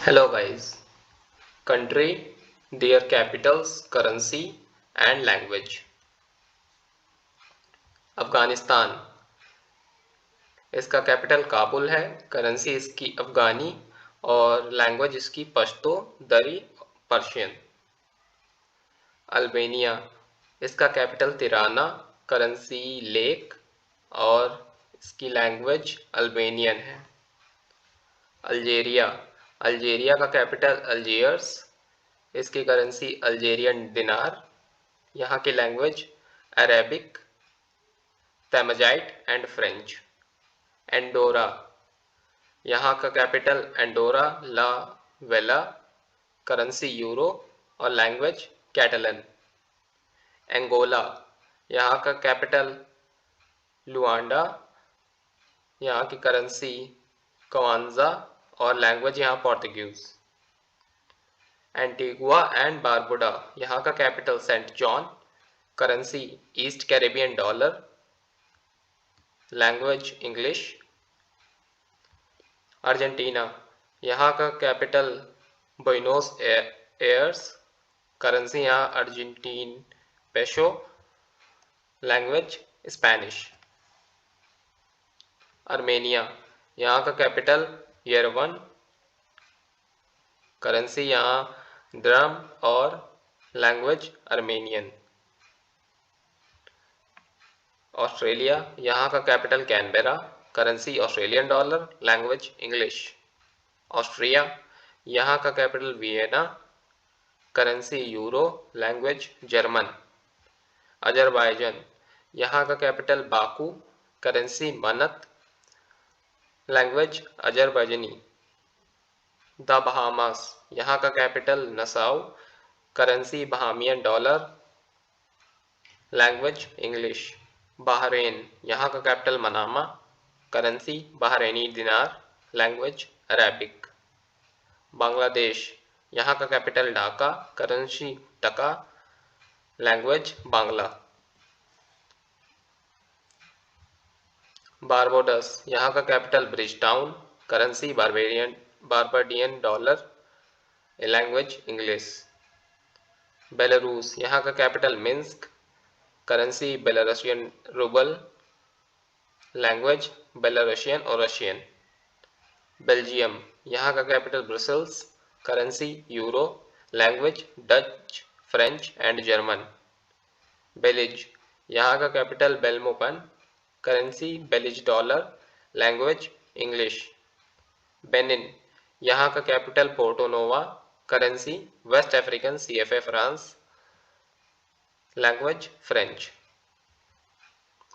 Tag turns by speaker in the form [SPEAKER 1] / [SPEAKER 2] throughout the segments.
[SPEAKER 1] Hello guys. Country, their capitals, currency and language. Afghanistan, इसका capital Kabul है, currency इसकी अफगानी और लैंग्वेज इसकी पश्तो, दरी, पर्शियन। अल्बेनिया, इसका कैपिटल तिराना, करेंसी लेक और इसकी लैंग्वेज अल्बेनियन है। अल्जेरिया, अल्जेरिया का कैपिटल अल्जियर्स, इसकी करेंसी अल्जेरियन दिनार, यहाँ की language Arabic, Tamazight and French. Andorra, यहाँ का capital Andorra la Vella, currency euro और लैंग्वेज कैटलन। एंगोला, यहाँ का कैपिटल लुआंडा, यहाँ की करेंसी कवांजा और लैंग्वेज यहाँ पोर्तुगीज। एंटीगुआ एंड बारबुडा, यहाँ का capital Saint John, currency East Caribbean dollar, language English. Argentina, यहाँ का कैपिटल बुएनोस एयर्स, करेंसी यहाँ Argentine peso, language Spanish. Armenia, यहाँ का कैपिटल येरेवन, करेंसी यहाँ द्रम और लैंग्वेज आर्मेनियन। ऑस्ट्रेलिया, यहाँ का capital Canberra, currency Australian dollar, language English. Austria, यहाँ का capital Vienna, currency euro, language German. Azerbaijan, यहाँ का capital Baku, currency manat, language Azerbaijani. The Bahamas, यहाँ का capital Nassau, currency Bahamian dollar, language English. Bahrain, यहाँ का capital Manama, currency Bahraini dinar, language Arabic. Bangladesh, यहाँ का capital Dhaka, currency taka, language Bangla. Barbados, यहाँ का capital Bridgetown, currency Barbadian dollar, language English. Belarus, यहाँ का capital Minsk, currency Belarusian ruble, language Belarusian और Russian. Belgium, यहाँ का capital Brussels, currency euro, language Dutch, French and German. Belize, यहाँ का capital Belmopan, currency Belize dollar, language English. Benin, यहाँ का capital Porto Novo, currency West African CFA France, language French.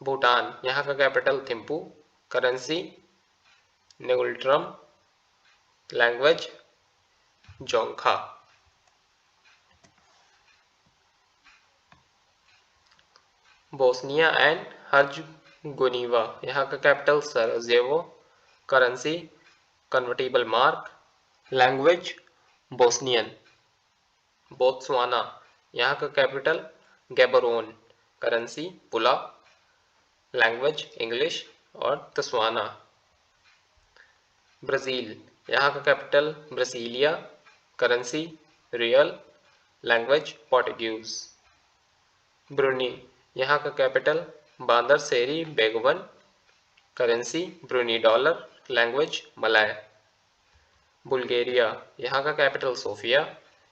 [SPEAKER 1] Bhutan, यहाँ का capital Thimphu, currency ngultrum, language Dzongkha. Bosnia and Herzegovina, यहाँ का capital Sarajevo, currency convertible mark, language Bosnian. Botswana, यहाँ का capital Gaborone, currency pula, language English और Tswana. Brazil, यहाँ का capital Brasilia, currency real, language Portuguese. Brunei, यहाँ का capital Bandar Seri Begawan, currency Brunei dollar, language Malay. Bulgaria, यहाँ का capital Sofia,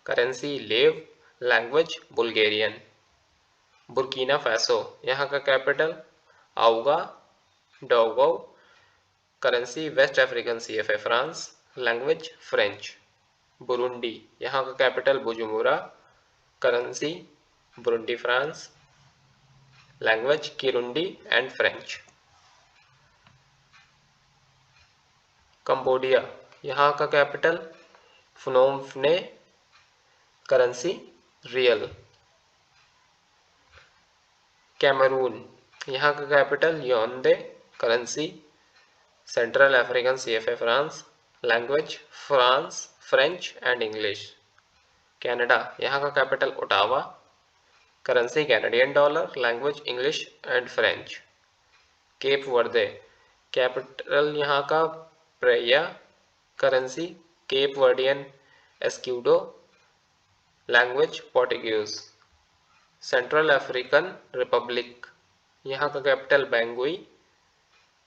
[SPEAKER 1] currency lev, language Bulgarian. Burkina Faso, यहाँ का capital Ouagadougou, currency West African CFA France, language French. Burundi, यहाँ का capital Bujumbura, currency Burundi franc, language Kirundi and French. Cambodia, यहाँ का capital Phnom फने, currency riel. Cameroon, यहाँ का capital Yaounde, currency Central African CFA France, language France French and English. Canada, यहाँ का capital Ottawa, currency Canadian dollar, language English and French. Cape Verde, capital यहाँ का Praia, currency Cape Verdean escudo, language Portuguese. Central African Republic, यहाँ का capital Bangui,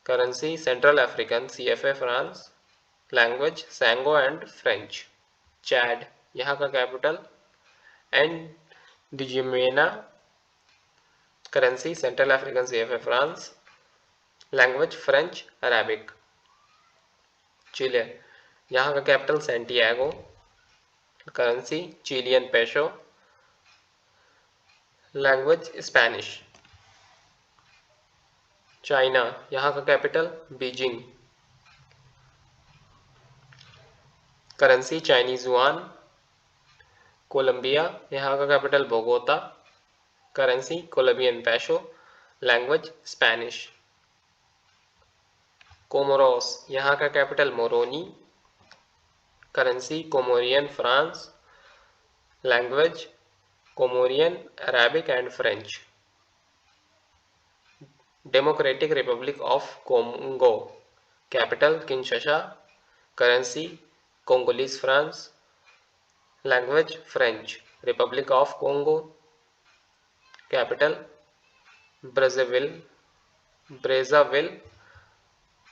[SPEAKER 1] currency Central African CFA France, language Sango and French. Chad, यहाँ का capital N'Djamena, currency Central African CFA France, language French Arabic. चिले, यहाँ का capital Santiago, currency Chilean peso, language Spanish. China, यहाँ का capital Beijing, currency Chinese yuan. Colombia, यहाँ का capital Bogota, currency Colombian peso, language Spanish. Comoros, यहाँ का capital Moroni, currency Comorian franc, language Comorian Arabic and French. Democratic Republic of Congo, capital Kinshasa, currency Congolese franc, language French. Republic of Congo, capital Brazzaville,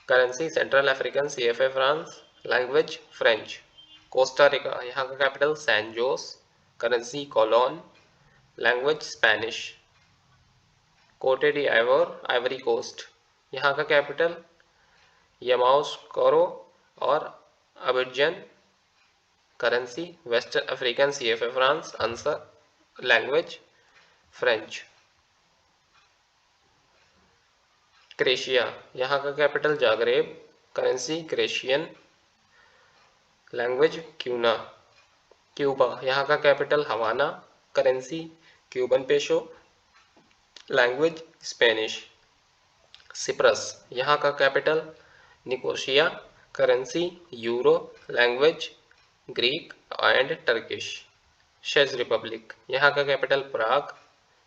[SPEAKER 1] currency Central African CFA France, language French. Costa Rica, यहाँ का capital San Jose, currency colon, language Spanish. कोटे D आइवोर, Ivory coast, यहाँ का capital यमाउस्कोरो और अबिडजन, currency West African CFA France, answer language French. क्रेशिया, यहाँ का capital Zagreb, currency क्रेशियन, language क्यूना। Cuba, यहाँ का capital हवाना, currency Cuban peso, language Spanish. Cyprus, यहाँ का capital Nicosia, currency euro, language Greek and Turkish. शेज Republic, यहाँ का कैपिटल प्राग,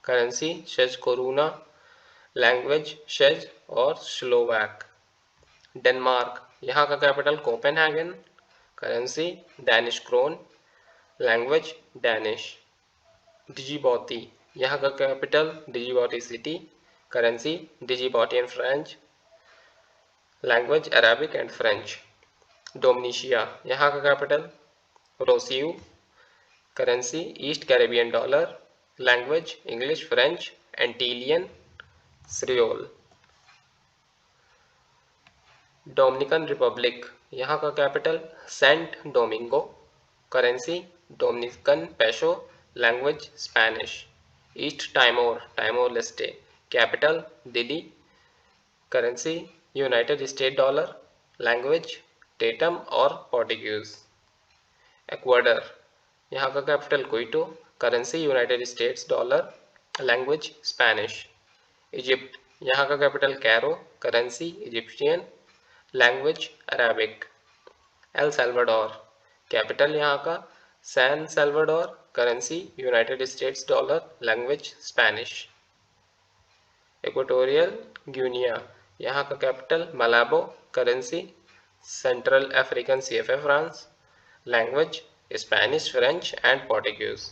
[SPEAKER 1] currency शेज koruna, language शेज और स्लोवैक। Denmark, यहाँ का capital Copenhagen, currency Danish krone, language Danish. Djibouti, यहाँ का capital Djibouti City, currency Djiboutian French, language Arabic and French. Dominica, यहाँ का capital Roseau, currency East Caribbean dollar, language English French, Antillean Creole. Dominican Republic, यहाँ का capital Saint Domingo, currency Dominican peso, language Spanish. East Timor, Timor Leste, capital Dili, currency United State dollar, language Tetum और Portuguese. Ecuador, यहाँ का capital Quito, currency United States dollar, language Spanish. Egypt, यहाँ का capital Cairo, currency Egyptian, language Arabic. El Salvador, capital यहाँ का San Salvador, currency United States dollar, language Spanish. Equatorial Guinea, यहाँ का capital Malabo, currency Central African CFA France, language Spanish French and Portuguese.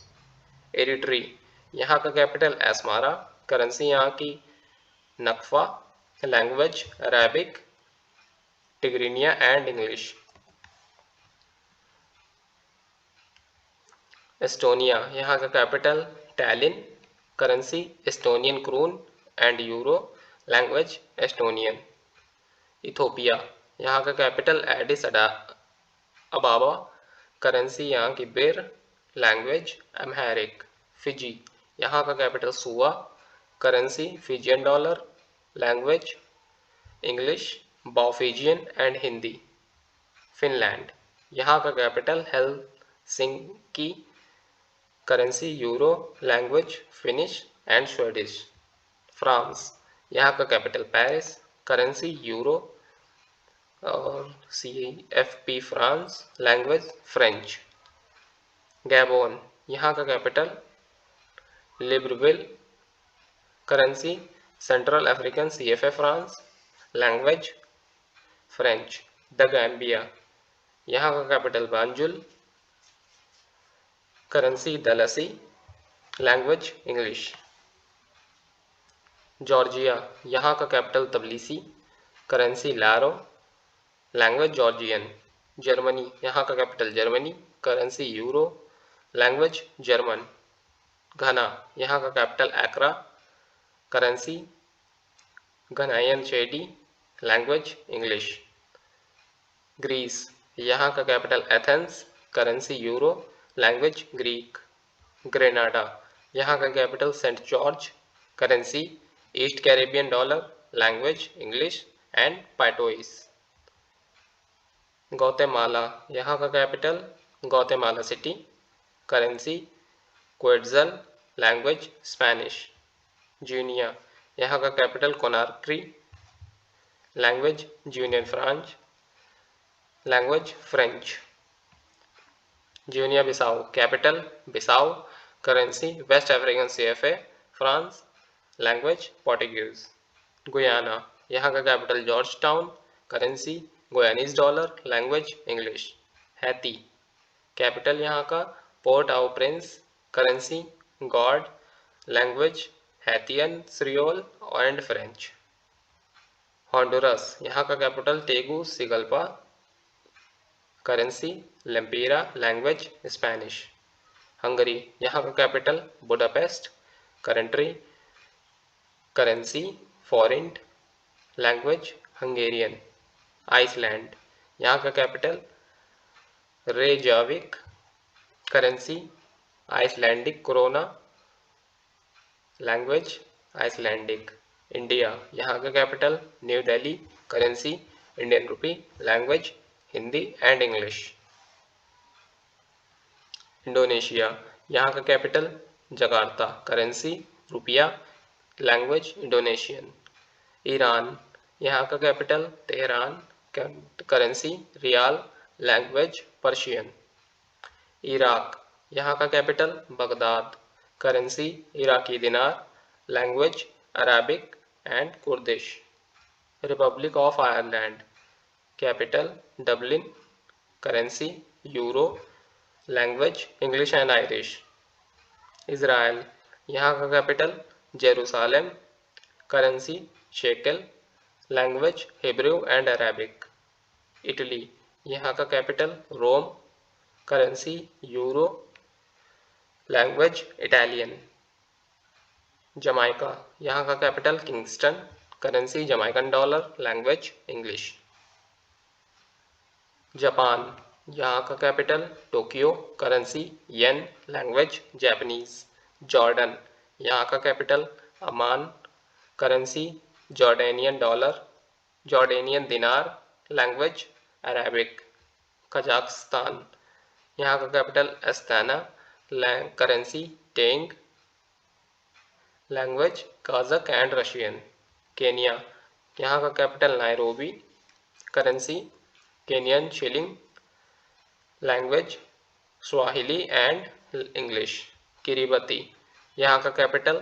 [SPEAKER 1] Eritrea, यहाँ का capital Asmara, currency यहाँ की nakfa, language Arabic, Tigrinya and English. Estonia, यहाँ का capital Tallinn, currency Estonian kroon and euro, language Estonian. Ethiopia, यहाँ का capital Aedes अबाबा, currency यहाँ की बिर, लैंग्वेज अम्हारिक। फिजी, यहाँ का capital Suva, currency Fijian dollar, language English, Bau Fijian and Hindi. Finland, यहाँ का capital Helsinki, currency euro, language Finnish and Swedish. France, यहाँ का कैपिटल पेरिस, करेंसी यूरो और CFP franc, language French. Gabon, यहाँ का capital Libreville, currency Central African CFA France, language French. The Gambia, यहाँ का capital Banjul, currency dalasi, language English. Georgia, यहाँ का capital Tbilisi, currency lari, language Georgian. Germany, यहाँ का capital Germany, currency euro, language German. Ghana, यहाँ का capital Accra, currency Ghanaian cedi, language English. Greece, यहाँ का capital Athens, currency euro, language Greek. Grenada, यहाँ का capital Saint George, currency East Caribbean dollar, language English and Patois. Guatemala, यहाँ का capital Guatemala City, currency quetzal, language Spanish. Guinea, यहाँ का capital Conakry, language जूनियर franc, language French. Guinea Bissau, capital Bissau, currency West African CFA, France, language Portuguese. Guyana, यहाँ का capital Georgetown, currency Guyanese dollar, language English. Haiti, capital यहाँ का Port au Prince, currency gourde, language Haitian Creole and French. Honduras, यहाँ का capital Tegucigalpa, currency lempira, language Spanish. Hungary, यहाँ का capital Budapest, currency forint, language Hungarian. Iceland, यहाँ का capital Reykjavik, currency Icelandic krona, language Icelandic. India, यहाँ का capital New Delhi, currency Indian rupee, language Hindi and English. Indonesia, यहाँ का capital Jakarta, currency rupiah, language Indonesian. Iran, यहाँ का capital Tehran, currency rial, language Persian. Iraq, यहाँ का capital Baghdad, currency Iraqi dinar, language Arabic and Kurdish. Republic of Ireland, capital Dublin, currency euro, language English and Irish. Israel, यहाँ का capital Jerusalem, currency shekel, language Hebrew and Arabic. Italy, यहाँ का capital Rome, currency euro, language Italian. Jamaica, यहाँ का capital Kingston, currency Jamaican dollar, language English. Japan, यहाँ का capital Tokyo, currency yen, language Japanese. Jordan, यहाँ का capital Amman, currency Jordanian dollar, Jordanian dinar, language Arabic. Kazakhstan, यहाँ का capital Astana, currency tenge, language Kazakh and Russian. Kenya, यहाँ का capital Nairobi, currency Kenyan shilling, language Swahili and English. Kiribati, यहाँ का capital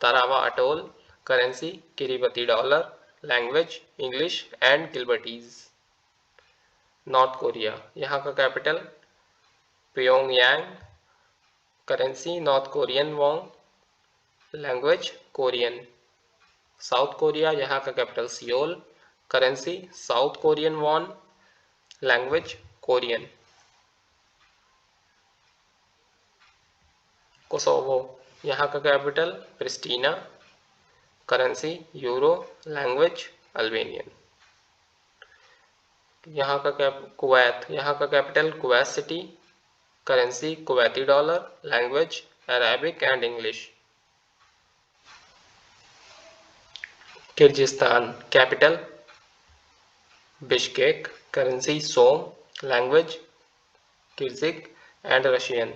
[SPEAKER 1] Tarawa Atoll, currency Kiribati dollar, language English and Gilbertese. North Korea, यहाँ का capital Pyongyang, currency North Korean won, language Korean. South Korea, यहाँ का capital Seoul, currency South Korean won, language Korean. Kosovo, यहाँ का capital Pristina, currency euro, language Albanian. यहाँ का Kuwait, यहाँ का capital Kuwait City, currency Kuwaiti dollar, language Arabic and English. Kyrgyzstan, capital Bishkek, currency som, language Kyrgyz and Russian.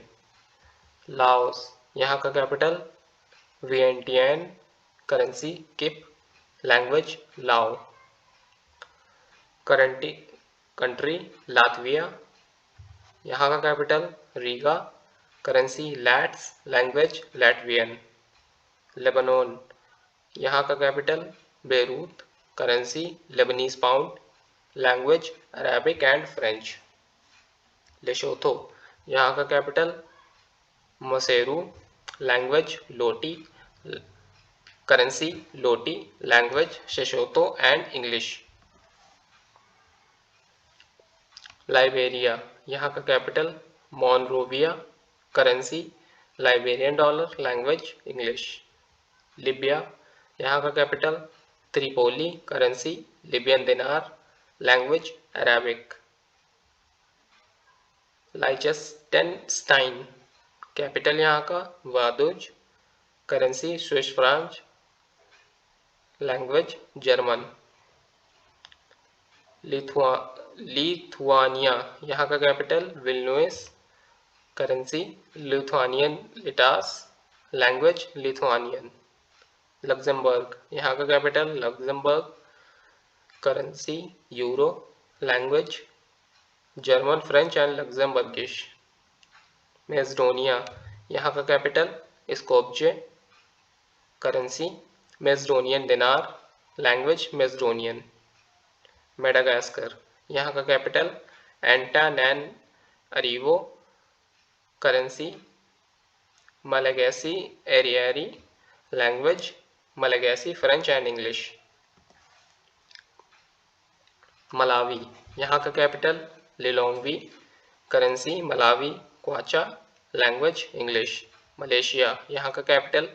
[SPEAKER 1] Laos, यहाँ का capital Vientiane, currency kip, language Lao. Country Latvia, यहाँ का capital Riga, currency lats, language Latvian. Lebanon, यहाँ का capital Beirut, currency Lebanese pound, language Arabic and French. Lesotho, यहाँ का capital Maseru, language loti, currency loti, language Sesotho and English. Liberia, यहाँ का capital Monrovia, currency Liberian dollar, language English. Libya, यहाँ का capital Tripoli, currency Libyan dinar, language Arabic. Liechtenstein, capital यहाँ का Vaduz, currency Swiss franc, language German. Lithuania, यहाँ का capital Vilnius, currency Lithuanian litas, language Lithuanian. Luxembourg, यहाँ का capital Luxembourg, currency euro, language German French and Luxembourgish. मेसडोनिया, यहाँ का capital Skopje, currency मेसडोनियन दिनार, language मेसडोनियन। Madagascar, यहाँ का capital Antananarivo, currency Malagasy ariary, language Malagasy French and English. Malawi, यहाँ का capital Lilongwe, currency Malawi kwacha, language English. Malaysia, यहाँ का capital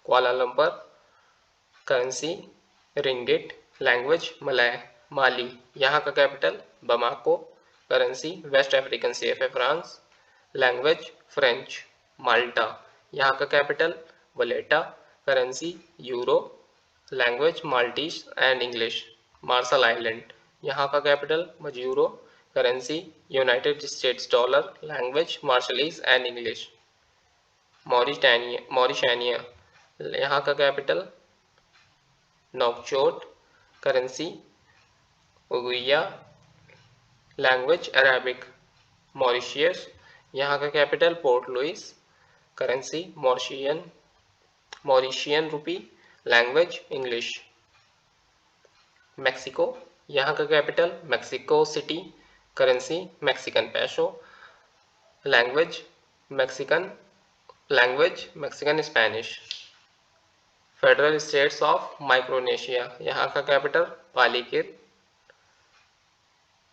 [SPEAKER 1] Kuala Lumpur, currency ringgit, language Malay. Mali, यहाँ का capital Bamako, currency West African CFA France, language French. Malta, यहाँ का capital Valletta, currency euro, language Maltese and English. Marshall island, यहाँ का capital Majuro, currency United States dollar, language Marshallese and English. मॉरिशनिया, यहाँ का capital Nouakchott, currency ouguiya, language Arabic. Mauritius, यहाँ का capital Port Louis, currency Mauritian rupee, language English. Mexico, यहाँ का capital Mexico City, currency Mexican peso, language Mexican Spanish. Federal States of Micronesia, यहाँ का capital Palikir,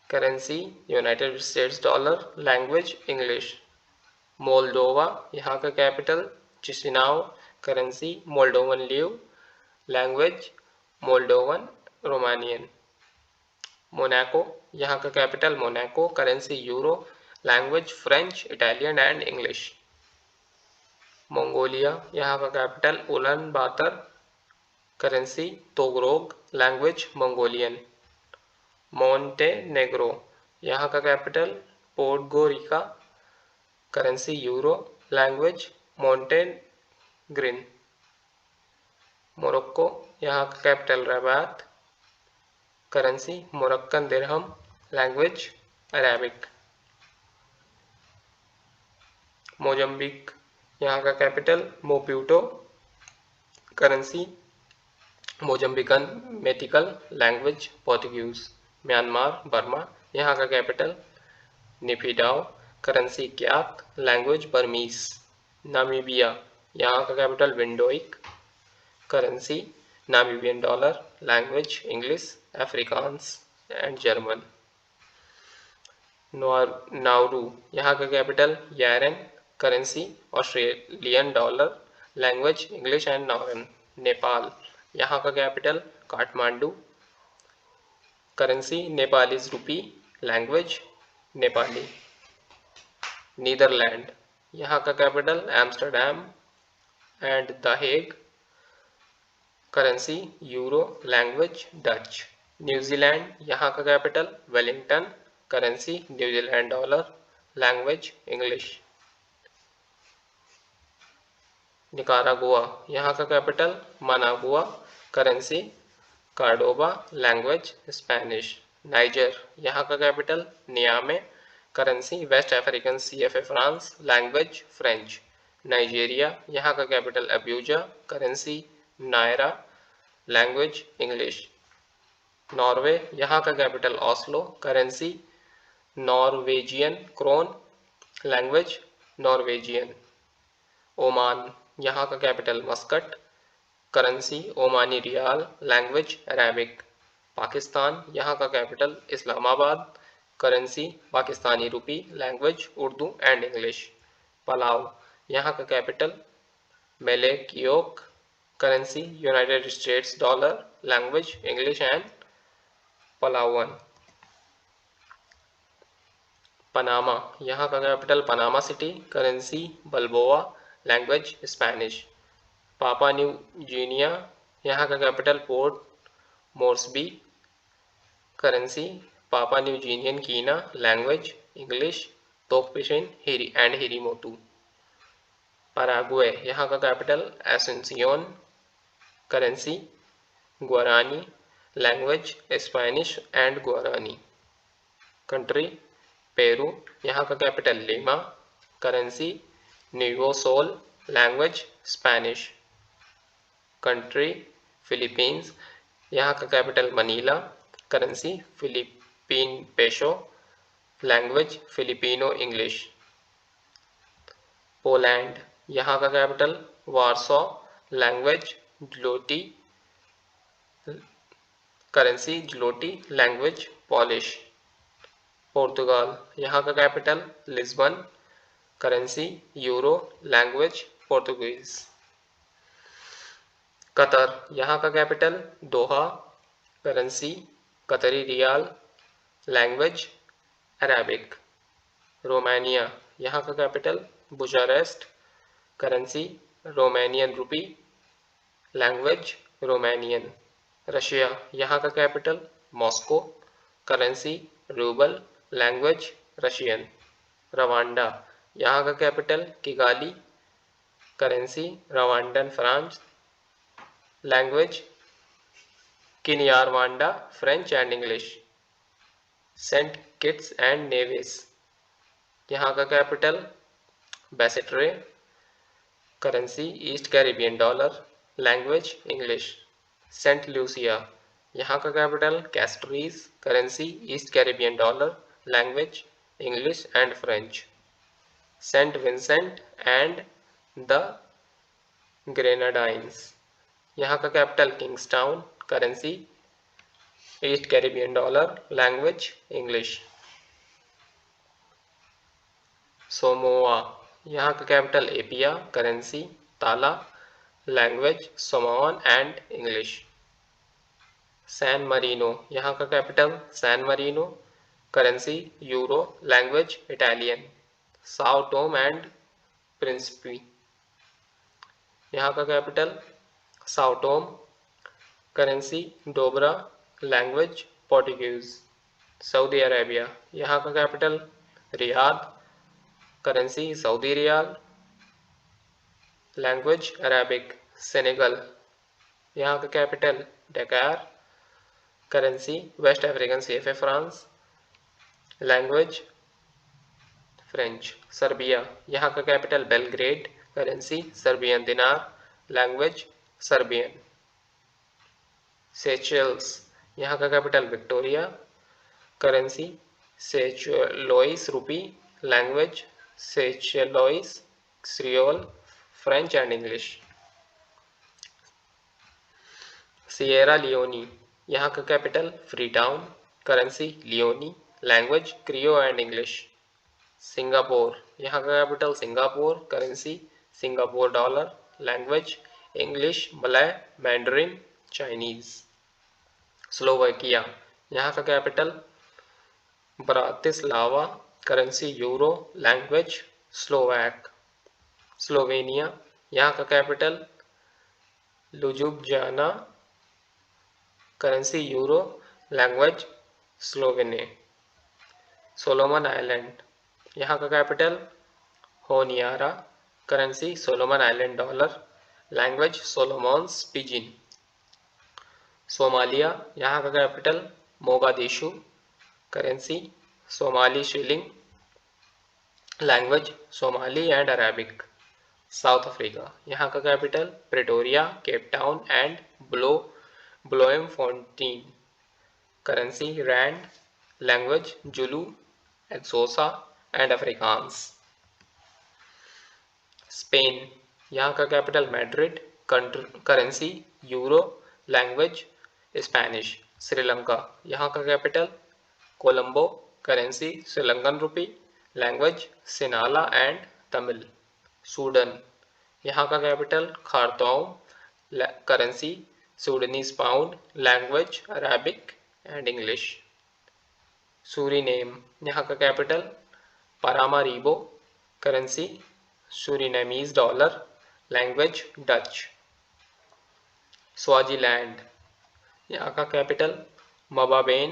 [SPEAKER 1] currency United States dollar, language English. Moldova, यहाँ का capital Chisinau, currency Moldovan leu, language Moldovan Romanian. Monaco, यहाँ का capital Monaco, currency euro, language French Italian and English. Mongolia, यहाँ का capital Ulan Bator, currency tugrik, language Mongolian. Montenegro, यहाँ का capital Podgorica, currency euro, language Montenegrin. Morocco, यहाँ का capital Rabat, currency Moroccan dirham, language Arabic. Mozambique, यहाँ का capital Maputo, currency Mozambican metical, language Portuguese. Myanmar Burma, यहाँ का capital Naypyidaw, currency kyat, language Burmese. Namibia, यहाँ का capital Windhoek, currency Namibian dollar, language English Afrikaans and German. Nauru, यहाँ का capital Yaren, currency Australian dollar, language English and Nauruan. Nepal, यहाँ का capital Kathmandu, currency Nepalese rupee, language Nepali. Netherland, यहाँ का capital Amsterdam and the Hague, currency euro, language Dutch. New Zealand, यहाँ का capital Wellington, currency New Zealand dollar, language English. Nicaragua, यहाँ का capital Managua, currency cordoba, language Spanish. Niger, यहाँ का capital Niamey, currency West African CFA France, language French. Nigeria, यहाँ का capital Abuja, currency naira, language English. Norway, यहाँ का capital Oslo, currency Norwegian krone, language Norwegian. Oman, यहाँ का capital Muscat, currency Omani rial, language Arabic. Pakistan, यहाँ का capital Islamabad, currency Pakistani rupee, language Urdu and English. Palau, यहाँ का capital Melekeok, currency United States dollar, language English and Palauan. Panama, यहाँ का capital Panama City, currency balboa, language Spanish. Papua New Guinea, यहाँ का capital Port Moresby, currency Papua New Guinean kina, language English Tok Pisin and Hiri Motu. Paraguay, यहाँ का capital Asuncion, currency guarani, language Spanish and Guarani. Country Peru, यहाँ का capital Lima, currency nuevo sol, language Spanish. Country Philippines, यहाँ का capital Manila, currency Philippine peso, language Filipino English. Poland, यहाँ का capital Warsaw, language zloty, currency zloty, language Polish. Portugal, यहाँ का capital Lisbon, currency euro, language Portuguese. Qatar, यहाँ का capital दोहा, currency कतरी riyal, language Arabic. Romania, यहाँ का capital Bucharest, currency Romanian rupee, language Romanian. Russia, यहाँ का capital Moscow, currency rouble, language Russian. Rwanda, यहाँ का capital Kigali, currency Rwandan franc, language Kinyarwanda French and English. Saint Kitts and Nevis, यहाँ का capital Basseterre, currency East Caribbean dollar, language English. Saint Lucia, यहाँ का capital Castries, currency East Caribbean dollar, language English and French. Saint Vincent and the Grenadines, यहाँ का capital Kingstown, currency East Caribbean dollar, language English. Samoa, यहाँ का capital Apia, currency tala, language Samoan and English. San Marino, यहाँ का capital San Marino, currency euro, language Italian. Sao Tome and Principe, यहाँ का capital Sao Tome, currency dobra, language Portuguese. Saudi Arabia, यहाँ का capital Riyadh, currency Saudi riyal, language Arabic. Senegal, यहाँ का capital Dakar, currency West African CFA francs, language French. Serbia, यहाँ का capital Belgrade, currency Serbian dinar, language Serbian. Seychelles, यहाँ का capital Victoria, currency Seychellois rupee, language Seychellois Creole, French and English. Sierra Leone, यहाँ का capital Freetown, currency leone, language Krio and English. Singapore, यहाँ का capital Singapore, currency Singapore dollar, language English Malay Mandarin Chinese. Slovakia, यहाँ का capital Bratislava, currency euro, language Slovak. Slovenia, यहाँ का capital Ljubljana, currency euro, language Slovene. Solomon island, यहाँ का capital Honiara, currency Solomon island dollar, language Solomons Pidgin. Somalia, यहाँ का capital Mogadishu, currency Somali shilling, language Somali and Arabic. South Africa, यहाँ का capital Pretoria, Cape Town and Bloemfontein, currency rand, language Zulu, Xhosa and Afrikaans. Spain, यहाँ का capital Madrid, currency euro, language Spanish. Sri Lanka, यहाँ का capital Colombo, currency Sri Lankan rupee, language Sinhala and Tamil. Sudan, यहाँ का capital Khartoum, currency Sudanese pound, language Arabic and English. Suriname, यहाँ का capital पारामारीबो, currency Surinamese dollar, language Dutch. Swaziland, यहाँ का capital Mbabane,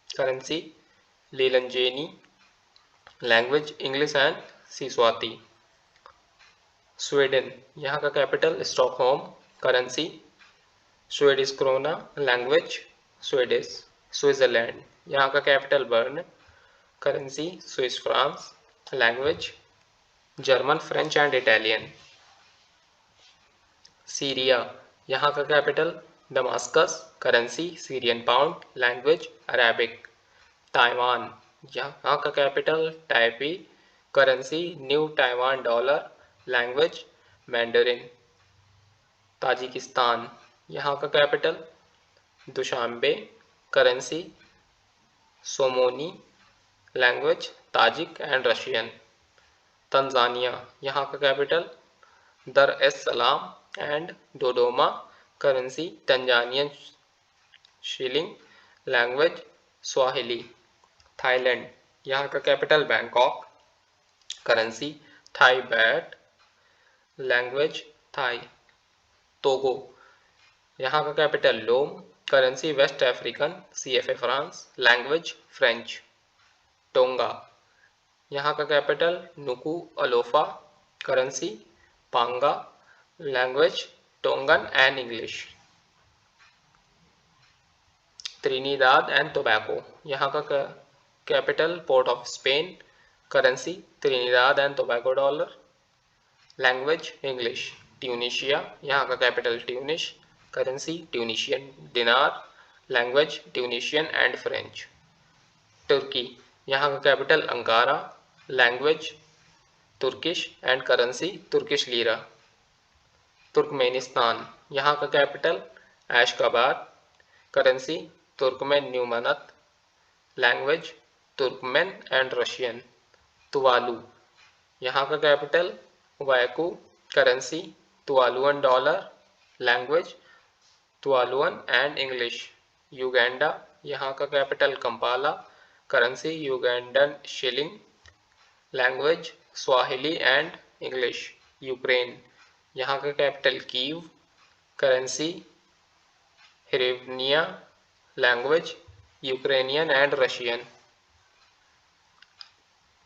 [SPEAKER 1] currency lilangeni, language English and Siswati. Sweden, यहाँ का capital Stockholm, currency Swedish krona, language Swedish. Switzerland, यहाँ का capital Bern, currency Swiss franc, language German, French and Italian. Syria, यहाँ का capital Damascus, currency Syrian pound, language Arabic. Taiwan, यहाँ का capital Taipei, currency New Taiwan dollar, language Mandarin. Tajikistan, यहाँ का capital Dushanbe, currency somoni, language Tajik and Russian. Tanzania, यहाँ का capital Dar es Salaam and Dodoma, currency Tanzanian shilling, language Swahili. Thailand, यहाँ का capital Bangkok, currency Thai baht, language Thai. Togo, यहाँ का capital Lome, currency West African CFA France, language French. Tonga, यहाँ का capital Nuku'alofa, currency pa'anga, language Tongan and English. Trinidad and Tobago, यहाँ का capital Port of Spain, currency Trinidad and Tobago dollar, language English. Tunisia, यहाँ का capital Tunis, currency Tunisian dinar, language Tunisian and French. Turkey, यहाँ का capital Ankara, language Turkish and currency Turkish lira. Turkmenistan, यहाँ का capital Ashgabat, currency Turkmen new manat, language Turkmen and Russian. Tuvalu, यहाँ का capital Vaiaku, currency Tuvaluan dollar, language Tuvaluan and English. Uganda, यहाँ का capital Kampala, currency Ugandan shilling, language Swahili and English. Ukraine, यहाँ का capital Kyiv, currency hryvnia, language Ukrainian and Russian.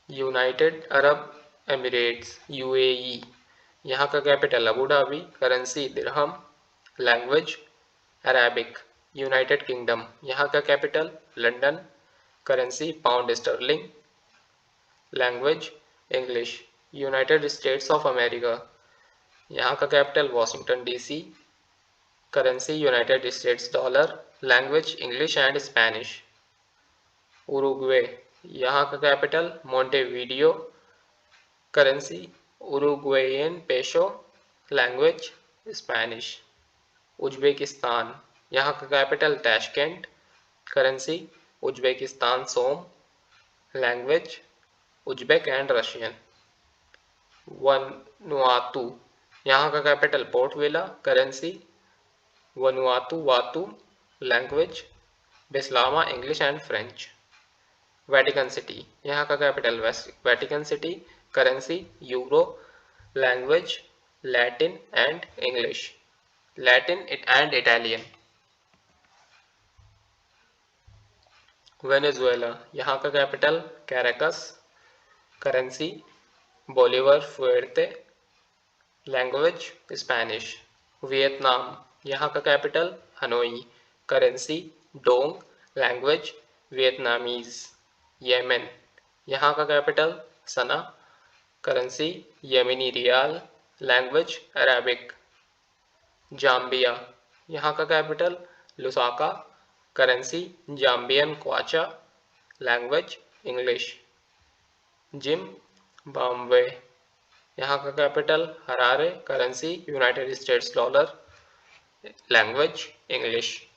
[SPEAKER 1] United Arab Emirates UAE, यहाँ का capital Abu Dhabi, currency dirham, language Arabic. United Kingdom, यहाँ का capital London, currency pound sterling, language English. United States of America, यहाँ का capital Washington DC, currency United States dollar, language English and Spanish. Uruguay, यहाँ का capital Montevideo, currency Uruguayan peso, language Spanish. Uzbekistan, यहाँ का capital Tashkent, currency Uzbekistan som, language Uzbek and Russian. Vanuatu, यहाँ का capital Port Vila, currency Vanuatu vatu, language बिस्लामा English and French. Vatican City, यहाँ का capital Vatican City, currency euro, language Latin and English, Latin and Italian. Venezuela, यहाँ का capital Caracas, currency bolivar fuerte, language Spanish. Vietnam, यहाँ का capital Hanoi, currency dong, language Vietnamese. Yemen, यहाँ का capital Sanaa, currency Yemeni rial, language Arabic. Zambia, यहाँ का capital Lusaka, currency Zambian kwacha, language English. Zimbabwe, यहाँ का capital Harare, currency United States dollar, language English.